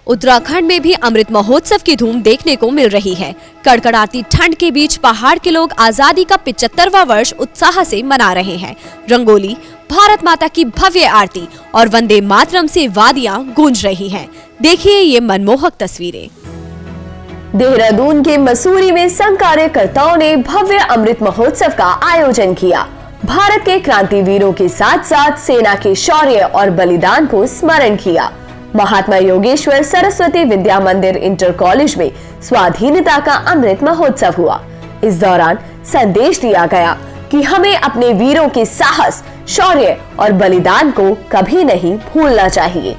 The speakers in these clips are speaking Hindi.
उत्तराखंड में भी अमृत महोत्सव की धूम देखने को मिल रही है। कड़कड़ाती ठंड के बीच पहाड़ के लोग आजादी का 75वां वर्ष उत्साह से मना रहे हैं। रंगोली, भारत माता की भव्य आरती और वंदे मातरम से वादियां गूंज रही हैं। देखिए ये मनमोहक तस्वीरें। देहरादून के मसूरी में संघ कार्यकर्ताओं ने भव्य अमृत महोत्सव का आयोजन किया। भारत के क्रांतिवीरों के साथ साथ सेना के शौर्य और बलिदान को स्मरण किया। महात्मा योगेश्वर सरस्वती विद्या मंदिर इंटर कॉलेज में स्वाधीनता का अमृत महोत्सव हुआ। इस दौरान संदेश दिया गया कि हमें अपने वीरों के साहस, शौर्य और बलिदान को कभी नहीं भूलना चाहिए।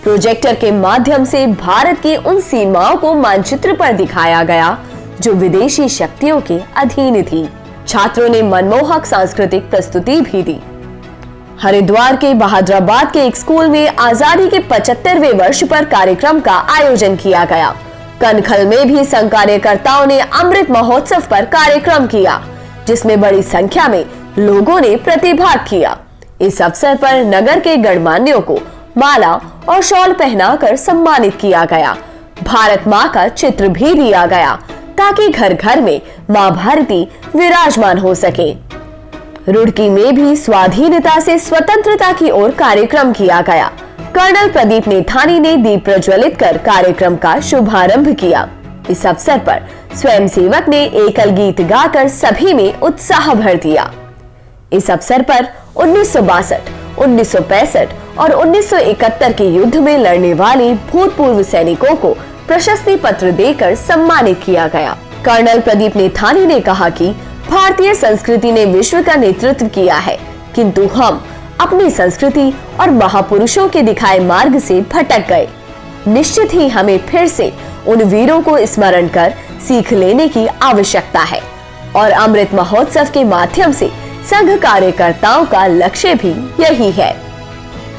प्रोजेक्टर के माध्यम से भारत की उन सीमाओं को मानचित्र पर दिखाया गया जो विदेशी शक्तियों के अधीन थी। छात्रों ने मनमोहक सांस्कृतिक प्रस्तुति भी दी। हरिद्वार के बहादुराबाद के एक स्कूल में आजादी के 75वें वर्ष पर कार्यक्रम का आयोजन किया गया। कनखल में भी संघ कार्यकर्ताओं ने अमृत महोत्सव पर कार्यक्रम किया, जिसमें बड़ी संख्या में लोगों ने प्रतिभाग किया। इस अवसर पर नगर के गणमान्यों को माला और शॉल पहनाकर सम्मानित किया गया। भारत मां का चित्र भी दिया गया ताकि घर घर में मां भारती विराजमान हो सके। रुड़की में भी स्वाधीनता से स्वतंत्रता की ओर कार्यक्रम किया गया। कर्नल प्रदीप नेथानी ने दीप प्रज्वलित कर कार्यक्रम का शुभारंभ किया। इस अवसर पर स्वयंसेवक ने एकल गीत गाकर सभी में उत्साह भर दिया। इस अवसर पर 1962, 1965 और 1971 के युद्ध में लड़ने वाले भूतपूर्व सैनिकों को प्रशस्ति पत्र देकर सम्मानित किया गया। कर्नल प्रदीप नेथानी ने कहा कि भारतीय संस्कृति ने विश्व का नेतृत्व किया है, किंतु हम अपनी संस्कृति और महापुरुषों के दिखाए मार्ग से भटक गए। निश्चित ही हमें फिर से उन वीरों को स्मरण कर सीख लेने की आवश्यकता है और अमृत महोत्सव के माध्यम से संघ कार्यकर्ताओं का लक्ष्य भी यही है।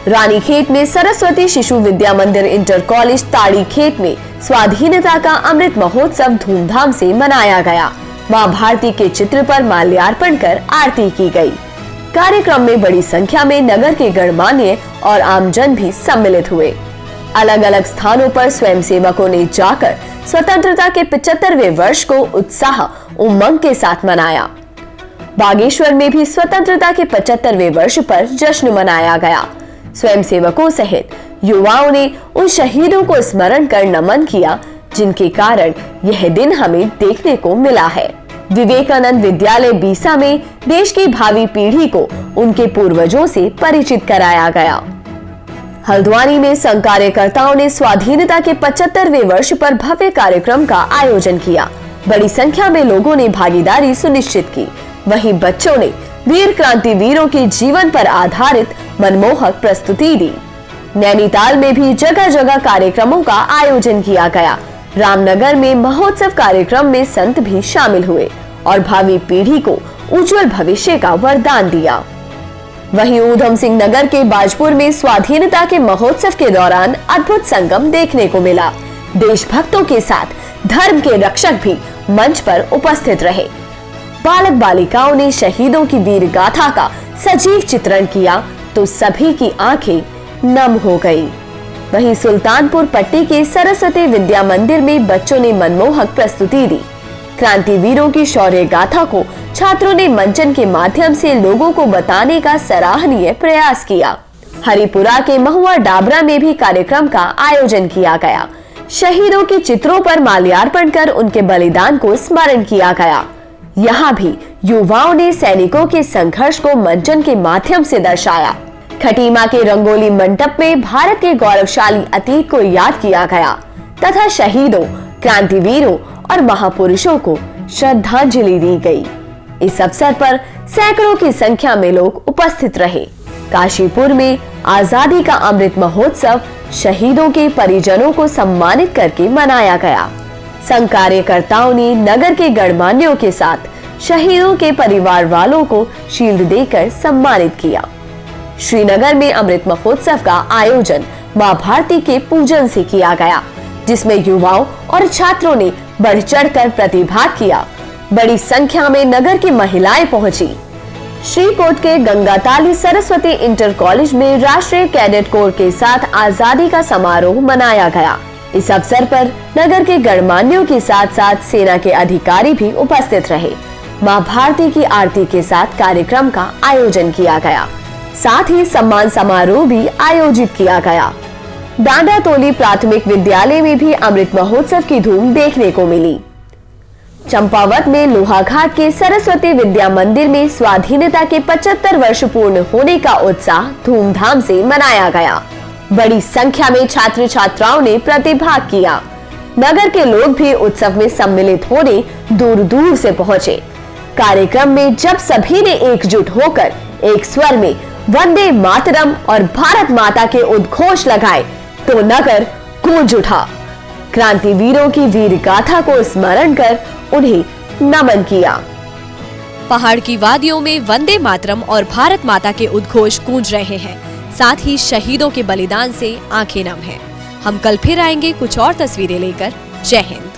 रानीखेत में सरस्वती शिशु विद्या मंदिर इंटर कॉलेज ताड़ीखेत में स्वाधीनता का अमृत महोत्सव धूमधाम से मनाया गया। मां भारती के चित्र पर माल्यार्पण कर आरती की गई। कार्यक्रम में बड़ी संख्या में नगर के गणमान्य और आमजन भी सम्मिलित हुए। अलग अलग स्थानों पर स्वयंसेवकों ने जाकर स्वतंत्रता के 75वें वर्ष को उत्साह उमंग के साथ मनाया। बागेश्वर में भी स्वतंत्रता के 75वें वर्ष पर जश्न मनाया गया। स्वयंसेवकों सहित युवाओं ने उन शहीदों को स्मरण कर नमन किया जिनके कारण यह दिन हमें देखने को मिला है। विवेकानंद विद्यालय बीसा में देश की भावी पीढ़ी को उनके पूर्वजों से परिचित कराया गया। हल्द्वानी में संघ कार्यकर्ताओं ने स्वाधीनता के 75वें वर्ष पर भव्य कार्यक्रम का आयोजन किया। बड़ी संख्या में लोगों ने भागीदारी सुनिश्चित की। वहीं बच्चों ने वीर क्रांतिवीरों के जीवन पर आधारित मनमोहक प्रस्तुति दी। नैनीताल में भी जगह जगह कार्यक्रमों का आयोजन किया गया। रामनगर में महोत्सव कार्यक्रम में संत भी शामिल हुए और भावी पीढ़ी को उज्जवल भविष्य का वरदान दिया। वहीं ऊधम सिंह नगर के बाजपुर में स्वाधीनता के महोत्सव के दौरान अद्भुत संगम देखने को मिला। देशभक्तों के साथ धर्म के रक्षक भी मंच पर उपस्थित रहे। बालक बालिकाओं ने शहीदों की वीर गाथा का सजीव चित्रण किया तो सभी की आंखें नम हो गई। वहीं सुल्तानपुर पट्टी के सरस्वती विद्या मंदिर में बच्चों ने मनमोहक प्रस्तुति दी। क्रांतिवीरों की शौर्य गाथा को छात्रों ने मंचन के माध्यम से लोगों को बताने का सराहनीय प्रयास किया। हरिपुरा के महुआ डाबरा में भी कार्यक्रम का आयोजन किया गया। शहीदों के चित्रों पर माल्यार्पण कर उनके बलिदान को स्मरण किया गया। यहाँ भी युवाओं ने सैनिकों के संघर्ष को मंचन के माध्यम से दर्शाया। खटीमा के रंगोली मंडप में भारत के गौरवशाली अतीत को याद किया गया तथा शहीदों, क्रांतिवीरों और महापुरुषों को श्रद्धांजलि दी गई। इस अवसर पर सैकड़ों की संख्या में लोग उपस्थित रहे। काशीपुर में आजादी का अमृत महोत्सव शहीदों के परिजनों को सम्मानित करके मनाया गया। संघ कार्यकर्ताओं ने नगर के गणमान्यों के साथ शहीदों के परिवार वालों को शील्ड देकर सम्मानित किया। श्रीनगर में अमृत महोत्सव का आयोजन मां भारती के पूजन से किया गया, जिसमें युवाओं और छात्रों ने बढ़ चढ़कर प्रतिभाग किया। बड़ी संख्या में नगर की महिलाएं पहुंची। श्रीकोट के गंगाताली सरस्वती इंटर कॉलेज में राष्ट्रीय कैडेट कोर के साथ आजादी का समारोह मनाया गया। इस अवसर पर नगर के गणमान्यों के साथ साथ सेना के अधिकारी भी उपस्थित रहे। मां भारती की आरती के साथ कार्यक्रम का आयोजन किया गया। साथ ही सम्मान समारोह भी आयोजित किया गया। डांडातोली प्राथमिक विद्यालय में भी अमृत महोत्सव की धूम देखने को मिली। चंपावत में लोहाघाट के सरस्वती विद्या मंदिर में स्वाधीनता के 75 वर्ष पूर्ण होने का उत्साह धूमधाम से मनाया गया। बड़ी संख्या में छात्र छात्राओं ने प्रतिभाग किया। नगर के लोग भी उत्सव में सम्मिलित होने दूर दूर से पहुंचे। कार्यक्रम में जब सभी ने एकजुट होकर एक स्वर में वंदे मातरम और भारत माता के उद्घोष लगाए तो नगर गूंज उठा। क्रांतिवीरों की वीर गाथा को स्मरण कर उन्हें नमन किया। पहाड़ की वादियों में वंदे मातरम और भारत माता के उद्घोष गूंज रहे हैं। साथ ही शहीदों के बलिदान से आंखें नम हैं। हम कल फिर आएंगे कुछ और तस्वीरें लेकर। जय हिंद।